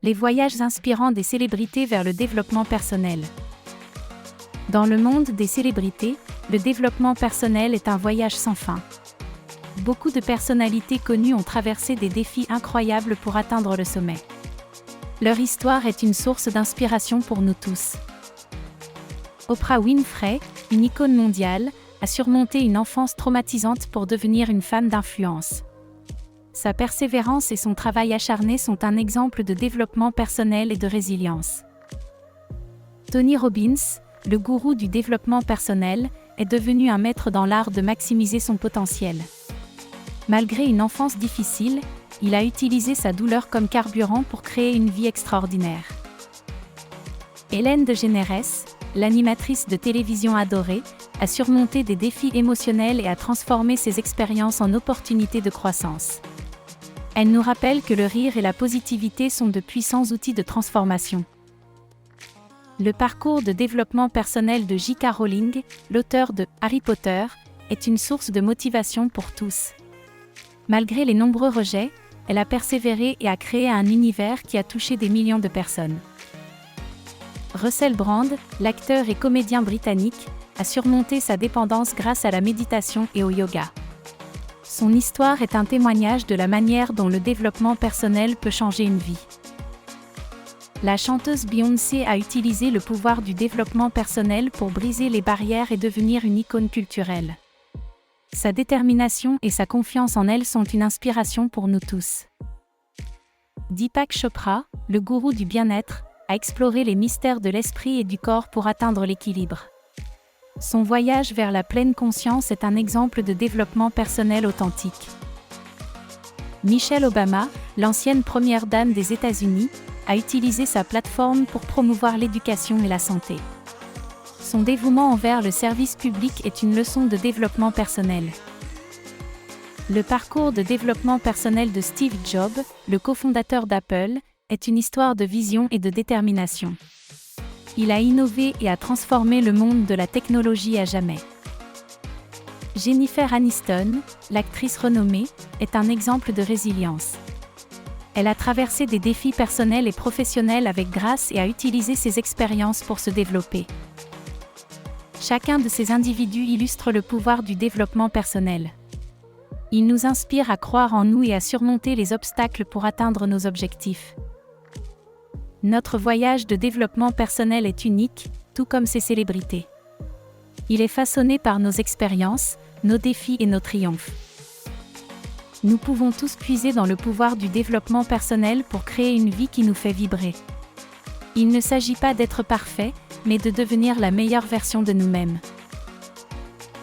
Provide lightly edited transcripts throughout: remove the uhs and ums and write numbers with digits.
Les voyages inspirants des célébrités vers le développement personnel. Dans le monde des célébrités, le développement personnel est un voyage sans fin. Beaucoup de personnalités connues ont traversé des défis incroyables pour atteindre le sommet. Leur histoire est une source d'inspiration pour nous tous. Oprah Winfrey, une icône mondiale, a surmonté une enfance traumatisante pour devenir une femme d'influence. Sa persévérance et son travail acharné sont un exemple de développement personnel et de résilience. Tony Robbins, le gourou du développement personnel, est devenu un maître dans l'art de maximiser son potentiel. Malgré une enfance difficile, il a utilisé sa douleur comme carburant pour créer une vie extraordinaire. Ellen DeGeneres, l'animatrice de télévision adorée, a surmonté des défis émotionnels et a transformé ses expériences en opportunités de croissance. Elle nous rappelle que le rire et la positivité sont de puissants outils de transformation. Le parcours de développement personnel de J.K. Rowling, l'auteur de Harry Potter, est une source de motivation pour tous. Malgré les nombreux rejets, elle a persévéré et a créé un univers qui a touché des millions de personnes. Russell Brand, l'acteur et comédien britannique, a surmonté sa dépendance grâce à la méditation et au yoga. Son histoire est un témoignage de la manière dont le développement personnel peut changer une vie. La chanteuse Beyoncé a utilisé le pouvoir du développement personnel pour briser les barrières et devenir une icône culturelle. Sa détermination et sa confiance en elle sont une inspiration pour nous tous. Deepak Chopra, le gourou du bien-être, a exploré les mystères de l'esprit et du corps pour atteindre l'équilibre. Son voyage vers la pleine conscience est un exemple de développement personnel authentique. Michelle Obama, l'ancienne première dame des États-Unis, a utilisé sa plateforme pour promouvoir l'éducation et la santé. Son dévouement envers le service public est une leçon de développement personnel. Le parcours de développement personnel de Steve Jobs, le cofondateur d'Apple, est une histoire de vision et de détermination. Il a innové et a transformé le monde de la technologie à jamais. Jennifer Aniston, l'actrice renommée, est un exemple de résilience. Elle a traversé des défis personnels et professionnels avec grâce et a utilisé ses expériences pour se développer. Chacun de ces individus illustre le pouvoir du développement personnel. Ils nous inspirent à croire en nous et à surmonter les obstacles pour atteindre nos objectifs. Notre voyage de développement personnel est unique, tout comme ces célébrités. Il est façonné par nos expériences, nos défis et nos triomphes. Nous pouvons tous puiser dans le pouvoir du développement personnel pour créer une vie qui nous fait vibrer. Il ne s'agit pas d'être parfait, mais de devenir la meilleure version de nous-mêmes.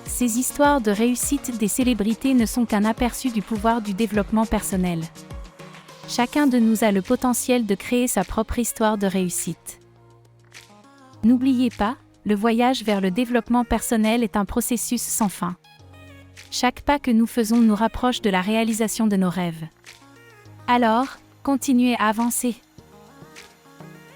Ces histoires de réussite des célébrités ne sont qu'un aperçu du pouvoir du développement personnel. Chacun de nous a le potentiel de créer sa propre histoire de réussite. N'oubliez pas, le voyage vers le développement personnel est un processus sans fin. Chaque pas que nous faisons nous rapproche de la réalisation de nos rêves. Alors, continuez à avancer.